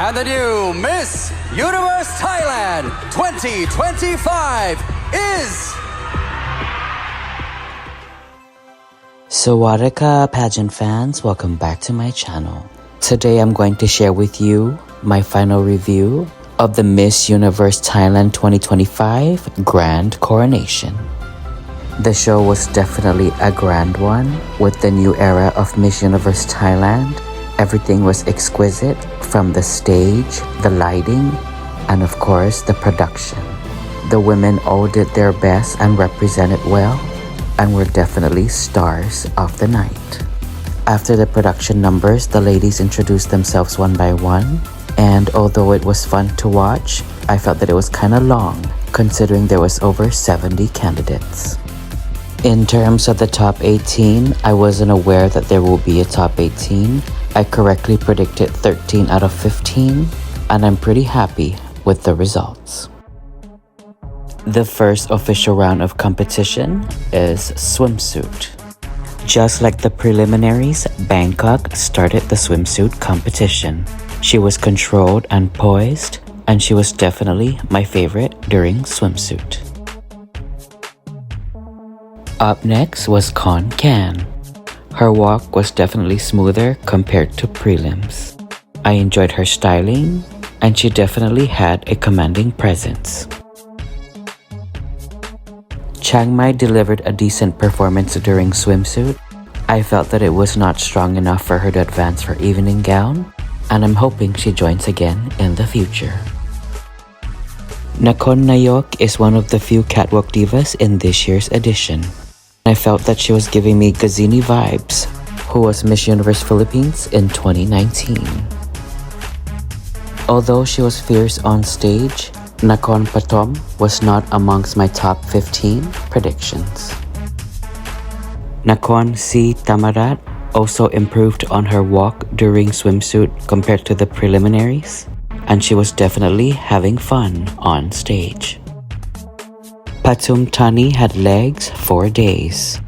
And the new Miss Universe Thailand 2025 is... Sawadika pageant fans, welcome back to my channel. Today I'm going to share with you my final review of the Miss Universe Thailand 2025 Grand Coronation. The show was definitely a grand one. With the new era of Miss Universe Thailand, everything was exquisite, from the stage, the lighting, and of course the production. The women all did their best and represented well, and were definitely stars of the night. After the production numbers, the ladies introduced themselves one by one, and although it was fun to watch, I felt that it was kinda long, considering there was over 70 candidates. In terms of the top 18, I wasn't aware that there will be a top 18. I correctly predicted 13 out of 15, and I'm pretty happy with the results. The first official round of competition is swimsuit. Just like the preliminaries, Bangkok started the swimsuit competition. She was controlled and poised, and she was definitely my favorite during swimsuit. Up next was Khon Kan. Her walk was definitely smoother compared to prelims. I enjoyed her styling, and she definitely had a commanding presence. Chiang Mai delivered a decent performance during swimsuit. I felt that it was not strong enough for her to advance for evening gown, and I'm hoping she joins again in the future. Nakhon Nayok is one of the few catwalk divas in this year's edition. I felt that she was giving me Gazini vibes, who was Miss Universe Philippines in 2019. Although she was fierce on stage, Nakhon Pathom was not amongst my top 15 predictions. Nakhon Si Tamarat also improved on her walk during swimsuit compared to the preliminaries, and she was definitely having fun on stage. Pathum Thani had legs for days.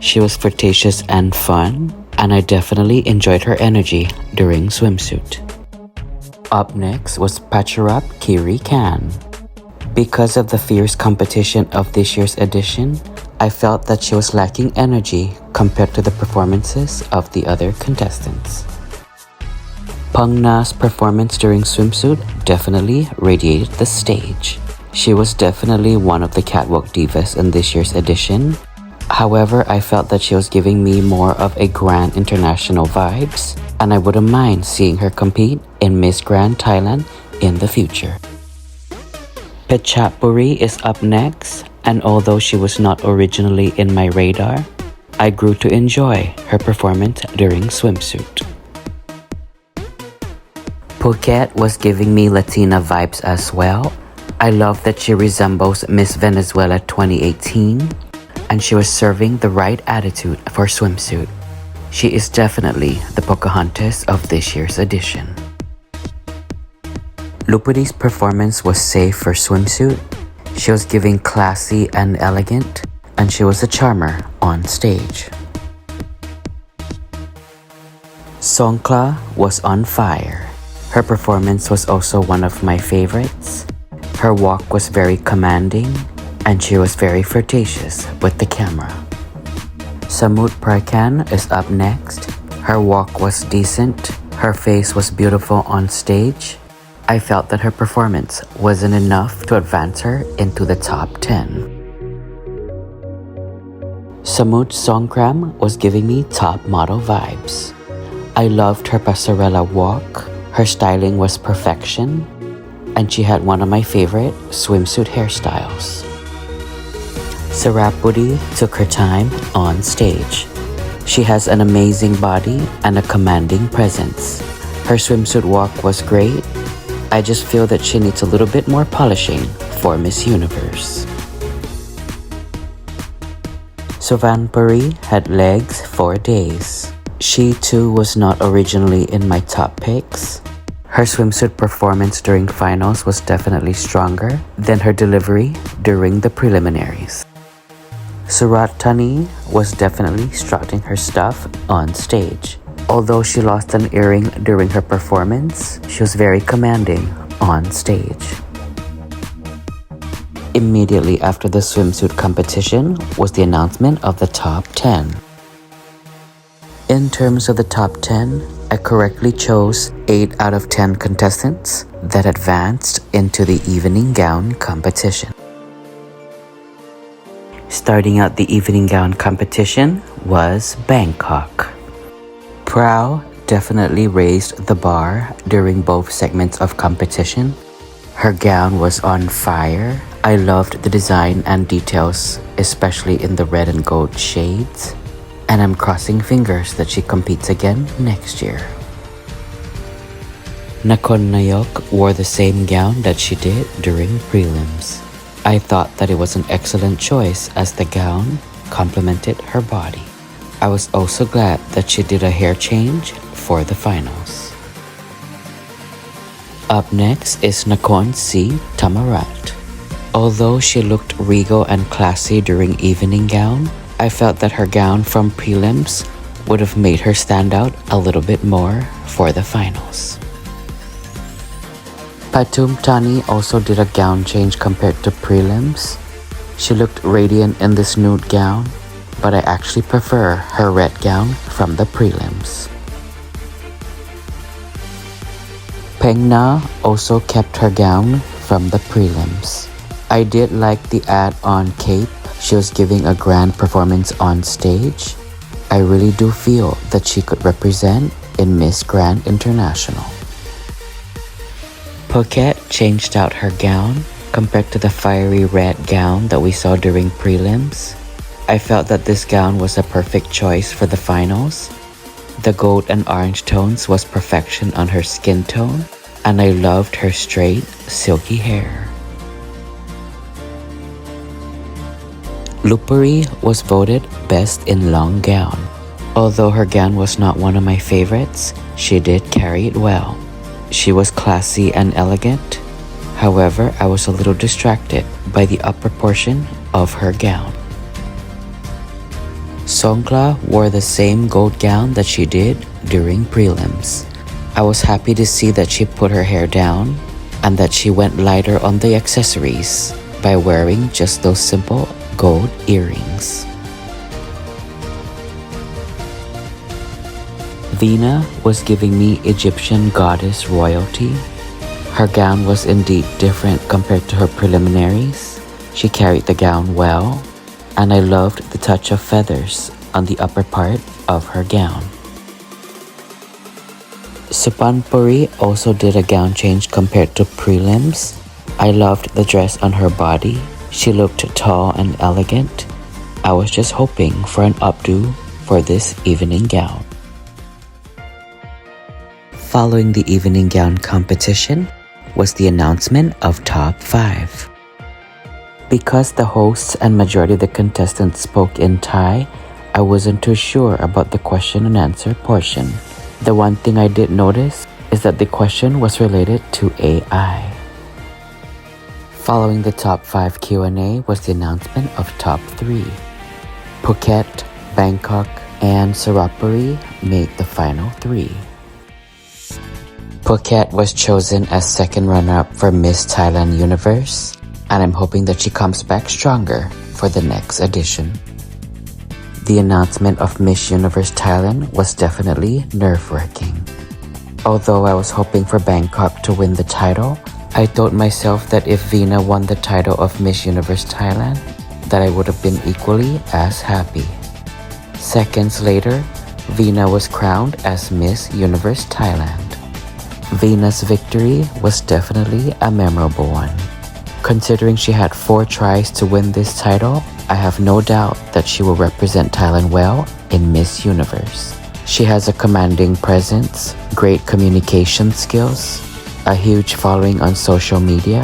She was flirtatious and fun, and I definitely enjoyed her energy during swimsuit. Up next was Pacharap Kiri Khan. Because of the fierce competition of this year's edition, I felt that she was lacking energy compared to the performances of the other contestants. Pang Na's performance during swimsuit definitely radiated the stage. She was definitely one of the catwalk divas in this year's edition. However, I felt that she was giving me more of a Grand International vibes, and I wouldn't mind seeing her compete in Miss Grand Thailand in the future. Pechapuri is up next, and although she was not originally in my radar, I grew to enjoy her performance during swimsuit. Phuket was giving me Latina vibes as well. I love that she resembles Miss Venezuela 2018, and she was serving the right attitude for swimsuit. She is definitely the Pocahontas of this year's edition. Lupudi's performance was safe for swimsuit. She was giving classy and elegant, and she was a charmer on stage. Songkla was on fire. Her performance was also one of my favorites. Her walk was very commanding, and she was very flirtatious with the camera. Samut Prakan is up next. Her walk was decent. Her face was beautiful on stage. I felt that her performance wasn't enough to advance her into the top 10. Samut Songkram was giving me top model vibes. I loved her passerella walk. Her styling was perfection, and she had one of my favorite swimsuit hairstyles. Sarapudi took her time on stage. She has an amazing body and a commanding presence. Her swimsuit walk was great. I just feel that she needs a little bit more polishing for Miss Universe. Sovanpuri had legs for days. She too was not originally in my top picks. Her swimsuit performance during finals was definitely stronger than her delivery during the preliminaries. Surat Thani was definitely strutting her stuff on stage. Although she lost an earring during her performance, she was very commanding on stage. Immediately after the swimsuit competition was the announcement of the top 10. In terms of the top 10, I correctly chose 8 out of 10 contestants that advanced into the evening gown competition. Starting out the evening gown competition was Bangkok. Prao definitely raised the bar during both segments of competition. Her gown was on fire. I loved the design and details, especially in the red and gold shades. And I'm crossing fingers that she competes again next year. Nakhon Nayok wore the same gown that she did during prelims. I thought that it was an excellent choice as the gown complemented her body. I was also glad that she did a hair change for the finals. Up next is Nakhon Si Thammarat. Although she looked regal and classy during evening gown, I felt that her gown from prelims would have made her stand out a little bit more for the finals. Pathum Thani also did a gown change compared to prelims. She looked radiant in this nude gown, but I actually prefer her red gown from the prelims. Peng Na also kept her gown from the prelims. I did like the add-on cape. She was giving a grand performance on stage. I really do feel that she could represent in Miss Grand International. Phuket changed out her gown compared to the fiery red gown that we saw during prelims. I felt that this gown was a perfect choice for the finals. The gold and orange tones was perfection on her skin tone, and I loved her straight, silky hair. Lupuri was voted best in long gown. Although her gown was not one of my favorites, she did carry it well. She was classy and elegant. However, I was a little distracted by the upper portion of her gown. Songkla wore the same gold gown that she did during prelims. I was happy to see that she put her hair down and that she went lighter on the accessories by wearing just those simple gold earrings. Veena was giving me Egyptian goddess royalty. Her gown was indeed different compared to her preliminaries. She carried the gown well, and I loved the touch of feathers on the upper part of her gown. Supanpuri also did a gown change compared to prelims. I loved the dress on her body. She looked tall and elegant. I was just hoping for an updo for this evening gown. Following the evening gown competition was the announcement of top 5. Because the hosts and majority of the contestants spoke in Thai, I wasn't too sure about the question and answer portion. The one thing I did notice is that the question was related to AI. Following the top 5 Q&A was the announcement of top 3. Phuket, Bangkok, and Surapuri made the final 3. Phuket was chosen as second runner-up for Miss Thailand Universe, and I'm hoping that she comes back stronger for the next edition. The announcement of Miss Universe Thailand was definitely nerve-wracking. Although I was hoping for Bangkok to win the title, I told myself that if Veena won the title of Miss Universe Thailand, that I would have been equally as happy. Seconds later, Veena was crowned as Miss Universe Thailand. Veena's victory was definitely a memorable one. Considering she had 4 tries to win this title, I have no doubt that she will represent Thailand well in Miss Universe. She has a commanding presence, great communication skills, a huge following on social media,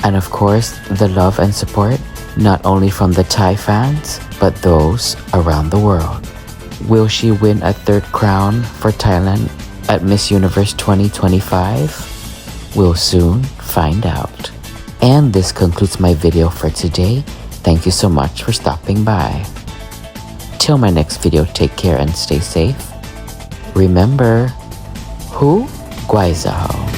and of course, the love and support not only from the Thai fans, but those around the world. Will she win a 3rd crown for Thailand at Miss Universe 2025? We'll soon find out. And this concludes my video for today. Thank you so much for stopping by. Till my next video, take care and stay safe. Remember, who Guizao.